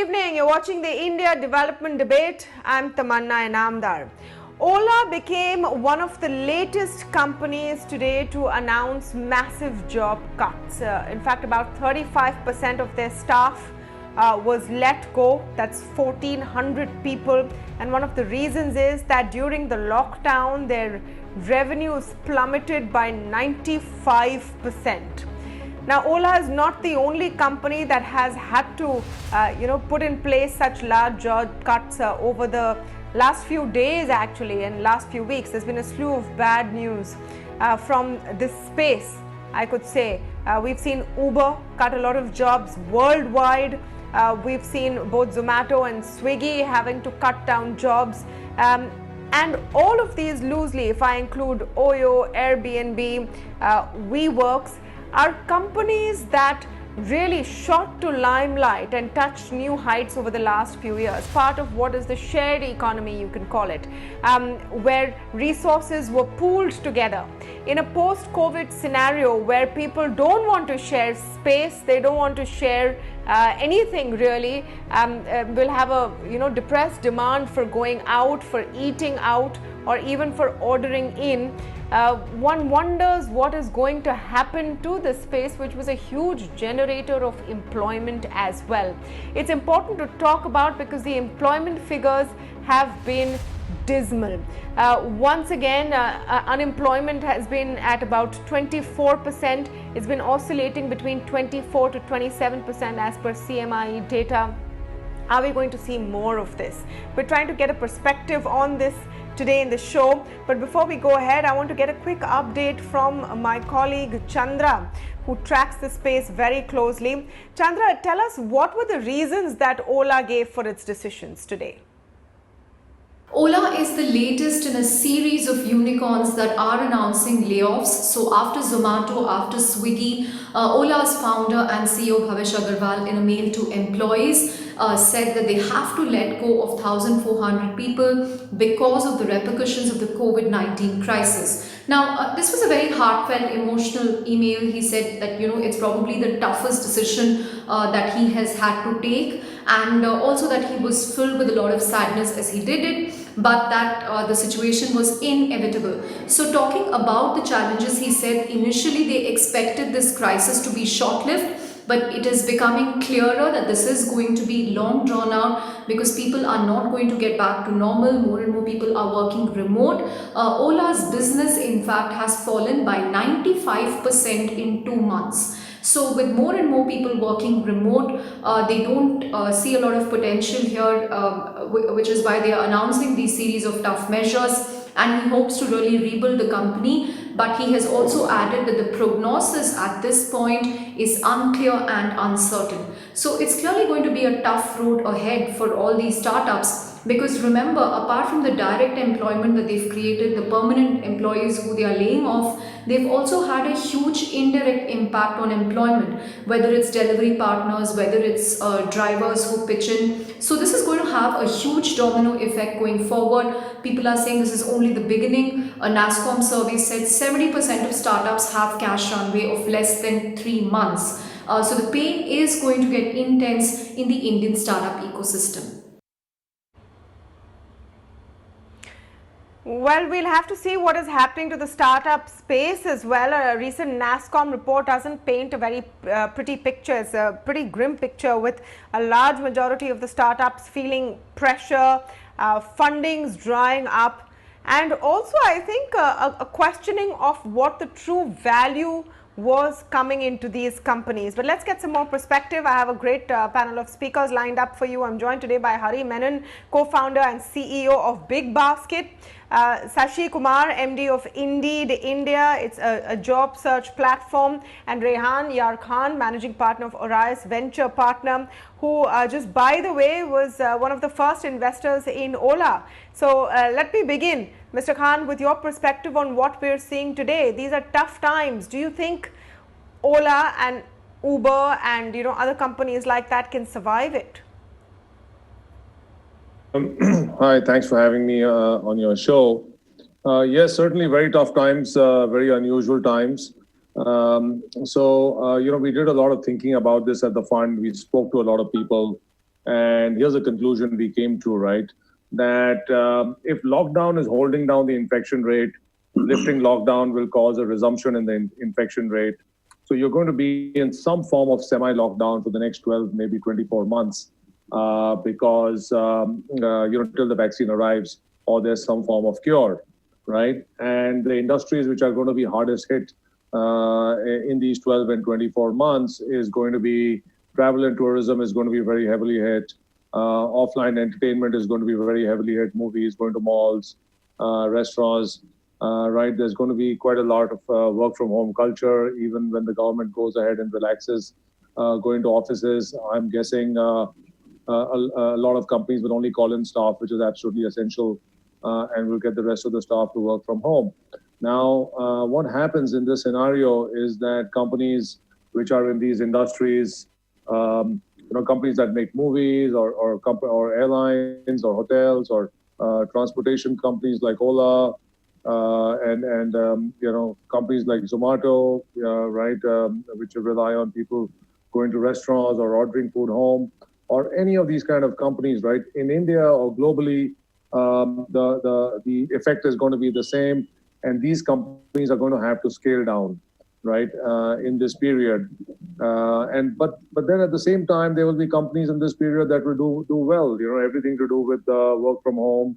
evening. You're watching the India Development Debate. I'm Tamanna Inamdar. Ola became one of the latest companies today to announce massive job cuts. In fact, about 35% of their staff was let go. That's 1,400 people. And one of the reasons is that during the lockdown, their revenues plummeted by 95%. Now, Ola is not the only company that has had to, put in place such large job cuts over the last few days, actually, and last few weeks. There's been a slew of bad news from this space, I could say. We've seen Uber cut a lot of jobs worldwide. We've seen both Zomato and Swiggy having to cut down jobs. And all of these loosely, if I include Oyo, Airbnb, WeWorks, are companies that really shot to limelight and touched new heights over the last few years. Part of what is the shared economy, you can call it, where resources were pooled together. In a post-COVID scenario where people don't want to share space, they don't want to share anything really, will have a depressed demand for going out, for eating out, or even for ordering in. One wonders what is going to happen to this space, which was a huge generator of employment as well. It's important to talk about because the employment figures have been dismal. Once again, unemployment has been at about 24%. It's been oscillating between 24 to 27% as per CMIE data. Are we going to see more of this? We're trying to get a perspective on this today in the show. But before we go ahead, I want to get a quick update from my colleague Chandra, who tracks the space very closely. Chandra, tell us, what were the reasons that Ola gave for its decisions today? Ola is the latest in a series of unicorns that are announcing layoffs. So after Zomato, after Swiggy, Ola's founder and CEO Bhavesh Aggarwal, in a mail to employees, said that they have to let go of 1,400 people because of the repercussions of the Covid-19 crisis. Now, this was a very heartfelt, emotional email. He said that, it's probably the toughest decision that he has had to take, and also that he was filled with a lot of sadness as he did it, but that the situation was inevitable. So talking about the challenges, he said initially they expected this crisis to be short-lived, but it is becoming clearer that this is going to be long drawn out because people are not going to get back to normal. More and more people are working remote. Ola's business, in fact, has fallen by 95% in 2 months. So with more and more people working remote, they don't see a lot of potential here, which is why they are announcing these series of tough measures. And he hopes to really rebuild the company. But he has also added that the prognosis at this point is unclear and uncertain. So it's clearly going to be a tough road ahead for all these startups. Because remember, apart from the direct employment that they've created, the permanent employees who they are laying off, they've also had a huge indirect impact on employment, whether it's delivery partners, whether it's drivers who pitch in. So this is going to have a huge domino effect going forward. People are saying this is only the beginning. A NASSCOM survey said 70% of startups have cash runway of less than 3 months. So the pain is going to get intense in the Indian startup ecosystem. Well, we'll have to see what is happening to the startup space as well. A recent NASSCOM report doesn't paint a very pretty picture. It's a pretty grim picture with a large majority of the startups feeling pressure, fundings drying up, and also I think a questioning of what the true value was coming into these companies. But let's get some more perspective. I have a great panel of speakers lined up for you. I'm joined today by Menon, co-founder and CEO of BigBasket, Sashi Kumar, MD of Indeed India, it's a job search platform, and Rehan Yar Khan, managing partner of Orios Venture Partner, who just by the way was one of the first investors in Ola. So let me begin, Mr. Khan, with your perspective on what we're seeing today. These are tough times. Do you think Ola and Uber and other companies like that can survive it? Hi, thanks for having me on your show. Yes, certainly very tough times, very unusual times. We did a lot of thinking about this at the fund. We spoke to a lot of people. And here's a conclusion we came to, right? That if lockdown is holding down the infection rate, lifting lockdown will cause a resumption in the infection rate. So you're going to be in some form of semi-lockdown for the next 12, maybe 24 months, because till the vaccine arrives or there's some form of cure, right? And the industries which are going to be hardest hit in these 12 and 24 months is going to be travel and tourism is going to be very heavily hit. Offline entertainment is going to be very heavily hit. Movies, going to malls, restaurants, right? There's going to be quite a lot of work from home culture, even when the government goes ahead and relaxes going to offices. I'm guessing a lot of companies will only call in staff, which is absolutely essential, and will get the rest of the staff to work from home. Now, what happens in this scenario is that companies which are in these industries, companies that make movies or airlines or hotels or transportation companies like Ola, and companies like Zomato, right, which rely on people going to restaurants or ordering food home, or any of these kind of companies, right, in India or globally, the effect is going to be the same, and these companies are going to have to scale down, right, in this period. But then at the same time, there will be companies in this period that will do well. Everything to do with work from home,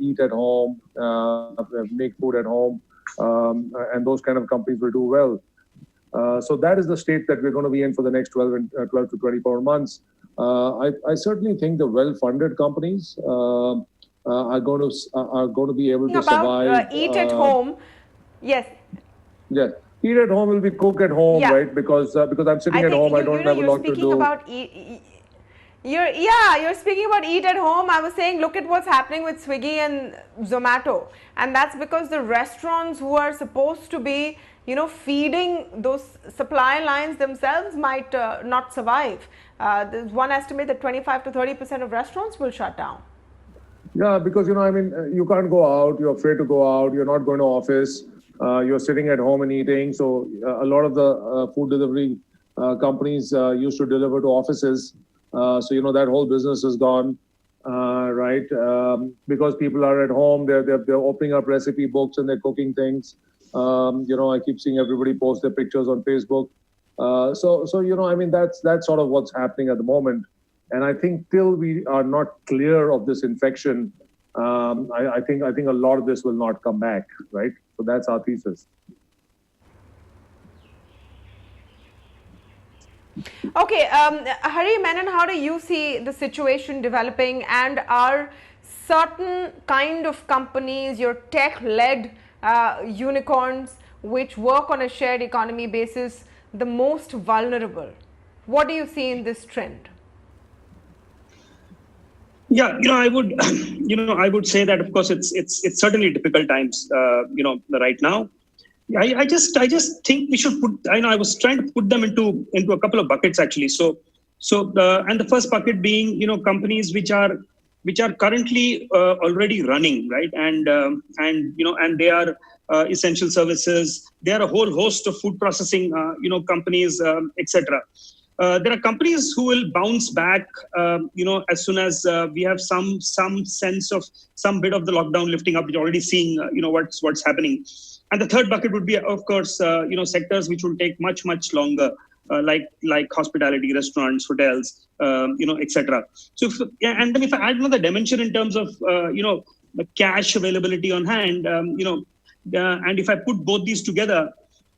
eat at home, make food at home, and those kind of companies will do well. So that is the state that we're going to be in for the next 12 to 24 months. I certainly think the well-funded companies are going to be able to survive. Eat at home, yes. Yes, eat at home will be cook at home, Yeah. right? Because I'm sitting at home, I don't have a lot to do. You're speaking about eat at home. I was saying, look at what's happening with Swiggy and Zomato, and that's because the restaurants who are supposed to be, feeding those supply lines themselves might not survive. There's one estimate that 25 to 30% of restaurants will shut down. Yeah, because you can't go out. You're afraid to go out. You're not going to office. You're sitting at home and eating. So a lot of the food delivery companies used to deliver to offices. So that whole business is gone, right? Because people are at home, they're opening up recipe books and they're cooking things. I keep seeing everybody post their pictures on Facebook. That's sort of what's happening at the moment. And I think till we are not clear of this infection, I think a lot of this will not come back, right? So that's our thesis. Okay, Hari, Menon, how do you see the situation developing, and are certain kind of companies, your tech-led unicorns, which work on a shared economy basis, the most vulnerable? What do you see in this trend? Yeah, I would, I would say that of course it's certainly difficult times, right now. I just think we should put. I was trying to put them into a couple of buckets actually. So and the first bucket being companies which are currently already running, right, and they are essential services. There are a whole host of food processing companies, etc. There are companies who will bounce back, as soon as we have some sense of some bit of the lockdown lifting up. We're already seeing, what's happening. And the third bucket would be, of course, sectors which will take much longer, like hospitality, restaurants, hotels, etc. So, and then if I add another dimension in terms of, the cash availability on hand, and if I put both these together,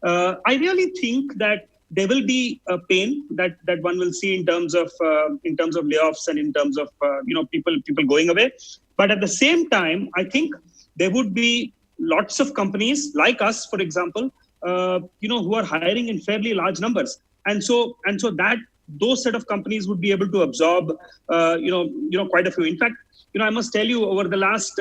I really think that there will be a pain that one will see in terms of layoffs and in terms of people going away. But at the same time, I think there would be lots of companies like us, for example, who are hiring in fairly large numbers, and so that those set of companies would be able to absorb quite a few. In fact, I must tell you, over the last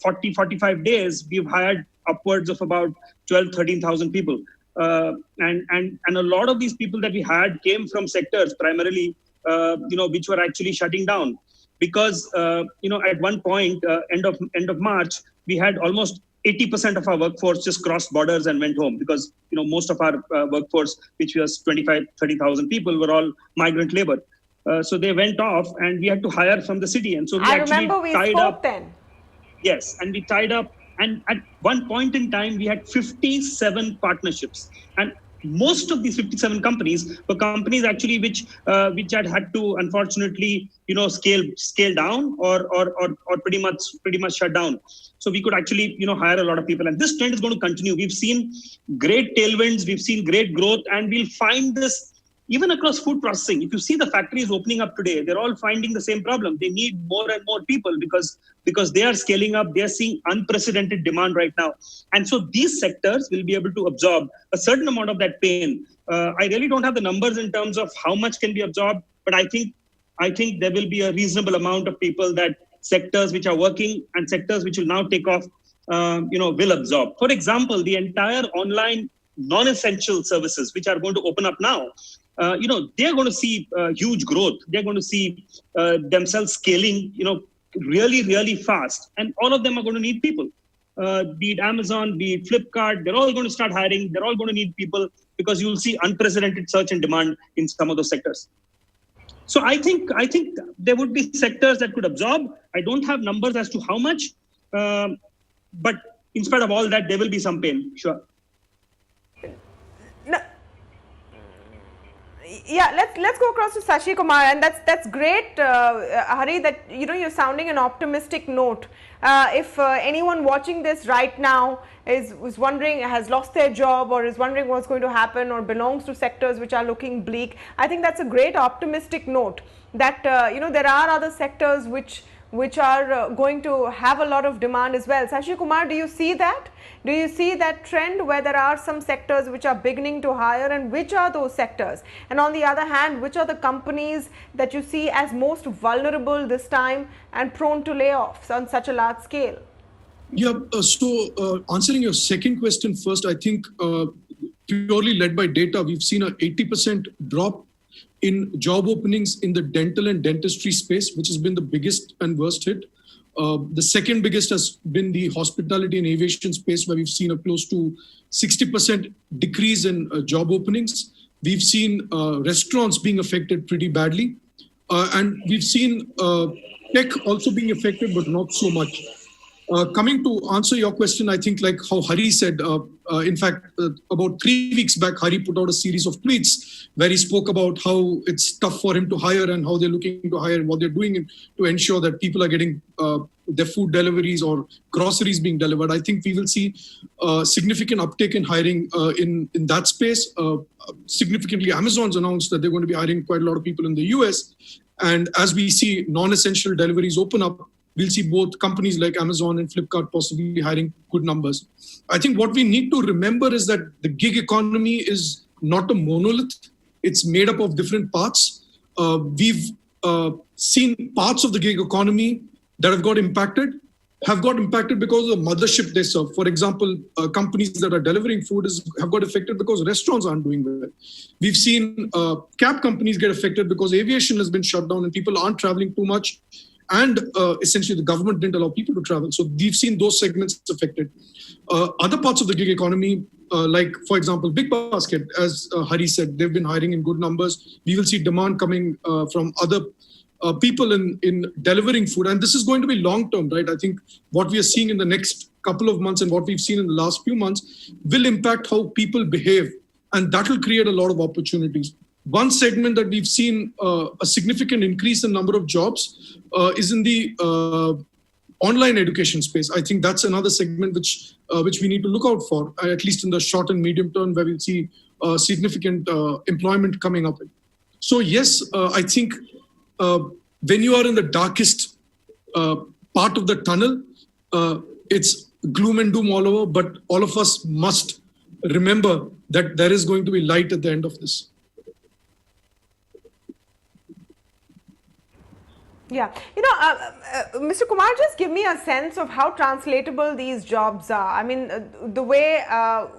45 days, we've hired upwards of about 13,000 people. And a lot of these people that we had came from sectors primarily, which were actually shutting down, because at one point, end of March, we had almost 80% of our workforce just crossed borders and went home because, most of our workforce, which was 25, 30,000 people, were all migrant labor. So they went off and we had to hire from the city. And so we I actually remember we tied spoke up. then. Yes, and we tied up. And at one point in time, we had 57 partnerships. And most of these 57 companies were companies actually which had to unfortunately scale down or pretty much shut down. So we could actually hire a lot of people, and this trend is going to continue. We've seen great tailwinds, we've seen great growth, and we'll find this even across food processing. If you see the factories opening up today, they're all finding the same problem. They need more and more people because they are scaling up. They're seeing unprecedented demand right now. And so these sectors will be able to absorb a certain amount of that pain. I really don't have the numbers in terms of how much can be absorbed, but I think there will be a reasonable amount of people that sectors which are working and sectors which will now take off, will absorb. For example, the entire online non-essential services which are going to open up now, they're going to see huge growth. They're going to see themselves scaling, really, really fast. And all of them are going to need people. Be it Amazon, be it Flipkart, they're all going to start hiring. They're all going to need people because you'll see unprecedented surge and demand in some of those sectors. So I think there would be sectors that could absorb. I don't have numbers as to how much, but in spite of all that, there will be some pain, sure. Yeah, let's go across to Sashi Kumar, and that's great, Hari, that you're sounding an optimistic note. If anyone watching this right now is wondering, has lost their job, or is wondering what's going to happen, or belongs to sectors which are looking bleak, I think that's a great optimistic note. That there are other sectors which are going to have a lot of demand as well. Sashi Kumar, do you see that? Do you see that trend where there are some sectors which are beginning to hire, and which are those sectors? And on the other hand, which are the companies that you see as most vulnerable this time and prone to layoffs on such a large scale? Yeah, so answering your second question first, I think purely led by data, we've seen an 80% drop in job openings in the dental and dentistry space, which has been the biggest and worst hit. The second biggest has been the hospitality and aviation space, where we've seen a close to 60% decrease in job openings. We've seen restaurants being affected pretty badly. And we've seen tech also being affected, but not so much. Coming to answer your question, I think like how Hari said, in fact, about 3 weeks back, Hari put out a series of tweets where he spoke about how it's tough for him to hire and how they're looking to hire and what they're doing to ensure that people are getting their food deliveries or groceries being delivered. I think we will see significant uptake in hiring in that space. Significantly, Amazon's announced that they're going to be hiring quite a lot of people in the US. And as we see non-essential deliveries open up, we'll see both companies like Amazon and Flipkart possibly hiring good numbers. I think what we need to remember is that the gig economy is not a monolith. It's made up of different parts. We've seen parts of the gig economy that have got impacted because of the mothership they serve. For example, companies that are delivering food have got affected because restaurants aren't doing well. We've seen cab companies get affected because aviation has been shut down and people aren't traveling too much. And essentially the government didn't allow people to travel. So we've seen those segments affected. Other parts of the gig economy, like for example, BigBasket, as Hari said, they've been hiring in good numbers. We will see demand coming from other people in delivering food. And this is going to be long-term, right? I think what we are seeing in the next couple of months and what we've seen in the last few months will impact how people behave. And that will create a lot of opportunities. One segment that we've seen a significant increase in number of jobs is in the online education space. I think that's another segment which we need to look out for, at least in the short and medium term, where we'll see significant employment coming up. So yes, I think when you are in the darkest part of the tunnel, it's gloom and doom all over, but all of us must remember that there is going to be light at the end of this. Yeah, Mr. Kumar, just give me a sense of how translatable these jobs are. I mean, the way,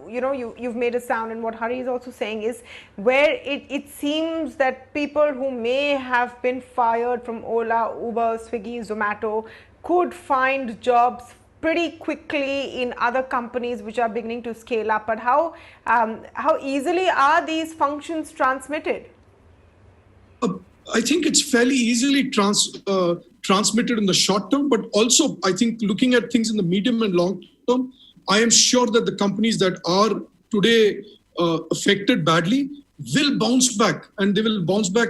you've made it sound, and what Hari is also saying is where it seems that people who may have been fired from Ola, Uber, Swiggy, Zomato could find jobs pretty quickly in other companies which are beginning to scale up. But how easily are these functions transmitted? I think it's fairly easily transmitted in the short term, but also I think looking at things in the medium and long term, I am sure that the companies that are today affected badly will bounce back, and they will bounce back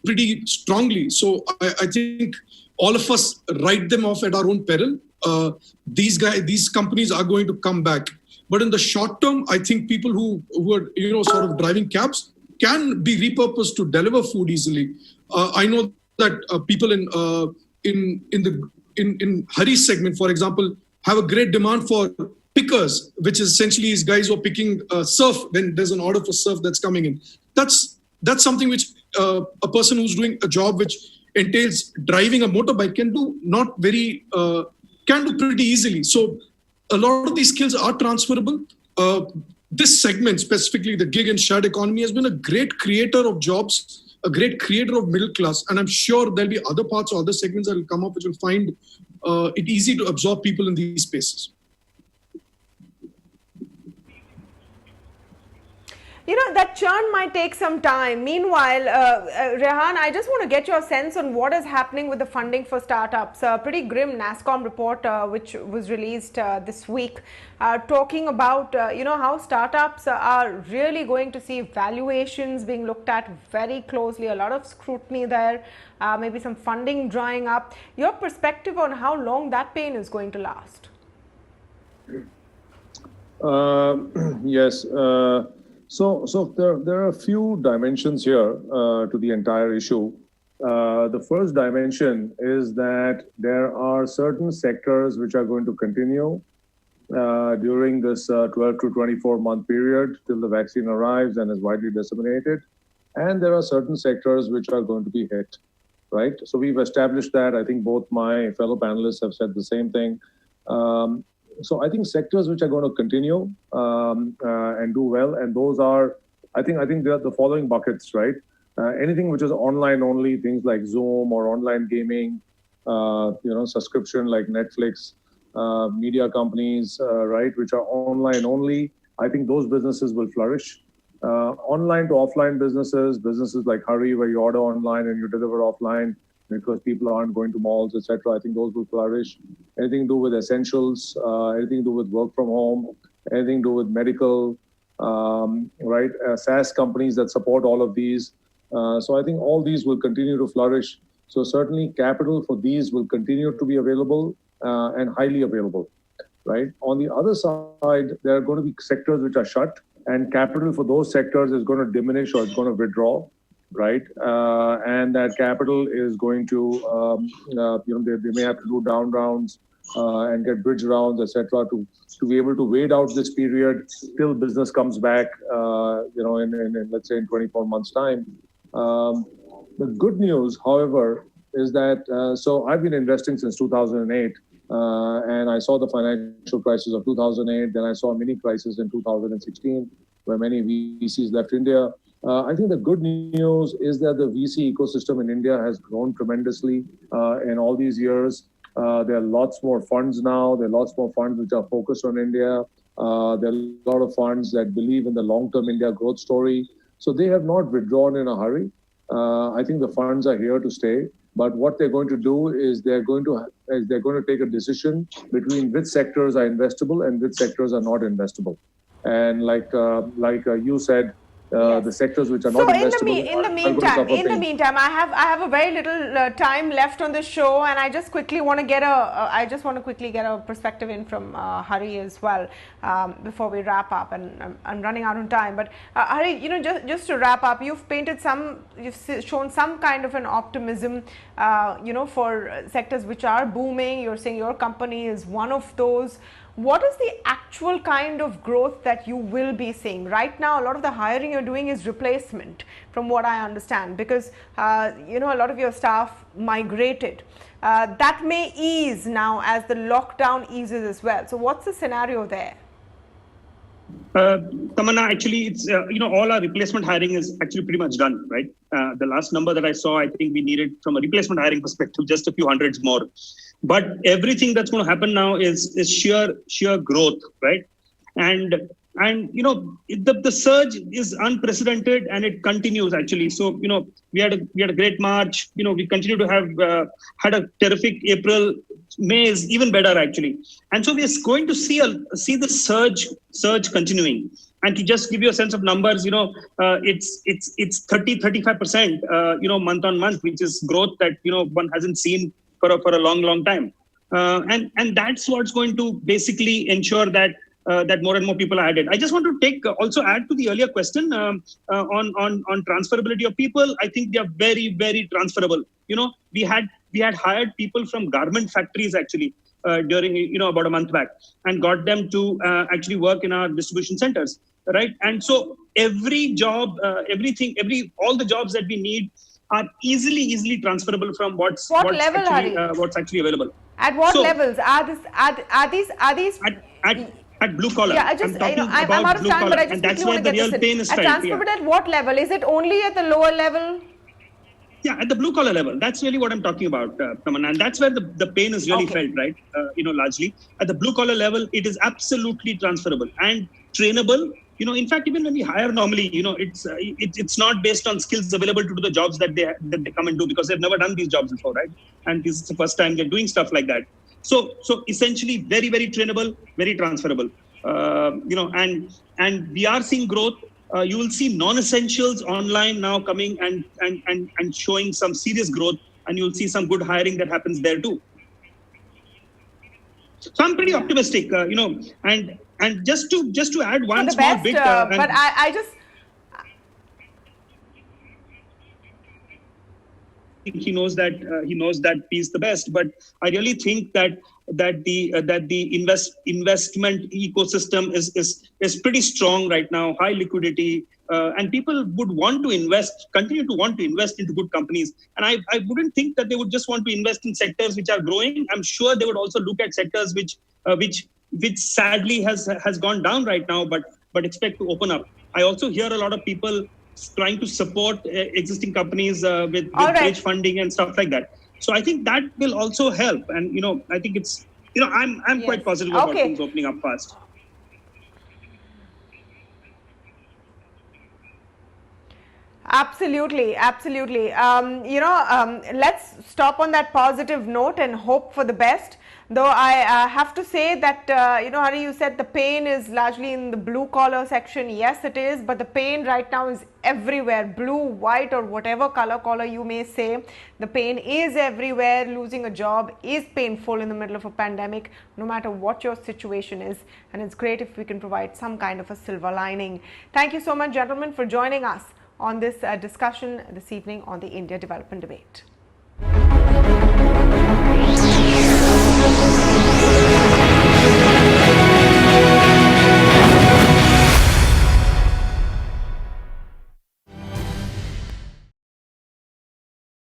pretty strongly. So I think all of us write them off at our own peril. These companies are going to come back. But in the short term, I think people who are sort of driving cabs can be repurposed to deliver food easily. I know that people in Hari's segment, for example, have a great demand for pickers, which is essentially is guys who are picking surf when there's an order for surf that's coming in. That's something which a person who's doing a job which entails driving a motorbike can do pretty easily. So a lot of these skills are transferable. This segment, specifically the gig and shared economy, has been a great creator of jobs, a great creator of middle class. And I'm sure there'll be other parts or other segments that will come up which will find it easy to absorb people in these spaces. That churn might take some time. Meanwhile, Rehan, I just want to get your sense on what is happening with the funding for startups. A pretty grim NASSCOM report which was released this week talking about how startups are really going to see valuations being looked at very closely, a lot of scrutiny there, maybe some funding drying up. Your perspective on how long that pain is going to last? Yes. So there are a few dimensions here to the entire issue. The first dimension is that there are certain sectors which are going to continue during this 12 to 24 month period till the vaccine arrives and is widely disseminated. And there are certain sectors which are going to be hit, right? So we've established that. I think both my fellow panelists have said the same thing. So I think sectors which are going to continue and do well, and those are, I think they are the following buckets, right? Anything which is online only, things like Zoom or online gaming, subscription like Netflix, media companies, right, which are online only. I think those businesses will flourish. Online to offline businesses like Hari, where you order online and you deliver offline, because people aren't going to malls, etc. I think those will flourish. Anything to do with essentials, anything to do with work from home, anything to do with medical, right? SaaS companies that support all of these. So I think all these will continue to flourish. So certainly capital for these will continue to be available and highly available, right? On the other side, there are going to be sectors which are shut, and capital for those sectors is going to diminish or it's going to withdraw. Right, and that capital is going to, they may have to do down rounds and get bridge rounds, etc., to be able to wait out this period till business comes back, in let's say in 24 months' time. The good news, however, is that so I've been investing since 2008, and I saw the financial crisis of 2008. Then I saw a mini crisis in 2016, where many VCs left India. I think the good news is that the VC ecosystem in India has grown tremendously in all these years. There are lots more funds now. There are lots more funds which are focused on India. There are a lot of funds that believe in the long-term India growth story. So they have not withdrawn in a hurry. I think the funds are here to stay. But what they're going to do is they're going to take a decision between which sectors are investable and which sectors are not investable. And like you said, Yes. The sectors which are not investable. In the meantime, I have a very little time left on the show, and I just quickly want to get a perspective in from Hari as well before we wrap up. And I'm running out of time. But Hari, just to wrap up, you've shown some kind of an optimism, for sectors which are booming. You're saying your company is one of those. What is the actual kind of growth that you will be seeing? Right now, a lot of the hiring you're doing is replacement, from what I understand, because, a lot of your staff migrated. That may ease now as the lockdown eases as well. So what's the scenario there? Tamanna, actually, it's all our replacement hiring is actually pretty much done, right? The last number that I saw, I think we needed from a replacement hiring perspective just a few hundreds more. But everything that's going to happen now is sheer growth, right? And the surge is unprecedented and it continues actually. So we had a great March. We continue to have had a terrific April. May is even better actually, and so we are going to see the surge continuing. And to just give you a sense of numbers, it's 35%, month on month, which is growth that one hasn't seen for a long time. And that's what's going to basically ensure that more and more people are added. I just want to also add to the earlier question on transferability of people. I think they are very, very transferable. We had hired people from garment factories actually during about a month back and got them to actually work in our distribution centers, right? And so every job, all the jobs that we need are easily transferable from what's actually available. At what levels are these? At blue collar. Yeah, I'm out of time, but I just quickly want to get this in. Transferable at what level? Is it only at the lower level? Yeah, at the blue collar level. That's really what I'm talking about, Tamanna. And that's where the pain is really felt, right? Largely. At the blue collar level, it is absolutely transferable and trainable. In fact, even when we hire normally, it's not based on skills available to do the jobs that they come and do because they've never done these jobs before, right? And this is the first time they're doing stuff like that. So essentially very, very trainable, very transferable. And we are seeing growth. You will see non-essentials online now coming and showing some serious growth, and you'll see some good hiring that happens there too. So I'm pretty optimistic, and just to add one small bit. But I just. He knows that piece the best, but I really think that the investment ecosystem is pretty strong right now, high liquidity, and people would want to continue to want to invest into good companies. And I wouldn't think that they would just want to invest in sectors which are growing. I'm sure they would also look at sectors which sadly has gone down right now, but expect to open up. I also hear a lot of people trying to support existing companies with bridge funding and stuff like that. So I think that will also help. And, I think it's, I'm quite positive about things opening up fast. Absolutely. Let's stop on that positive note and hope for the best. Though I have to say that, Hari, you said the pain is largely in the blue collar section. Yes, it is. But the pain right now is everywhere. Blue, white, or whatever color you may say. The pain is everywhere. Losing a job is painful in the middle of a pandemic, no matter what your situation is. And it's great if we can provide some kind of a silver lining. Thank you so much, gentlemen, for joining us on this discussion this evening on the India Development Debate.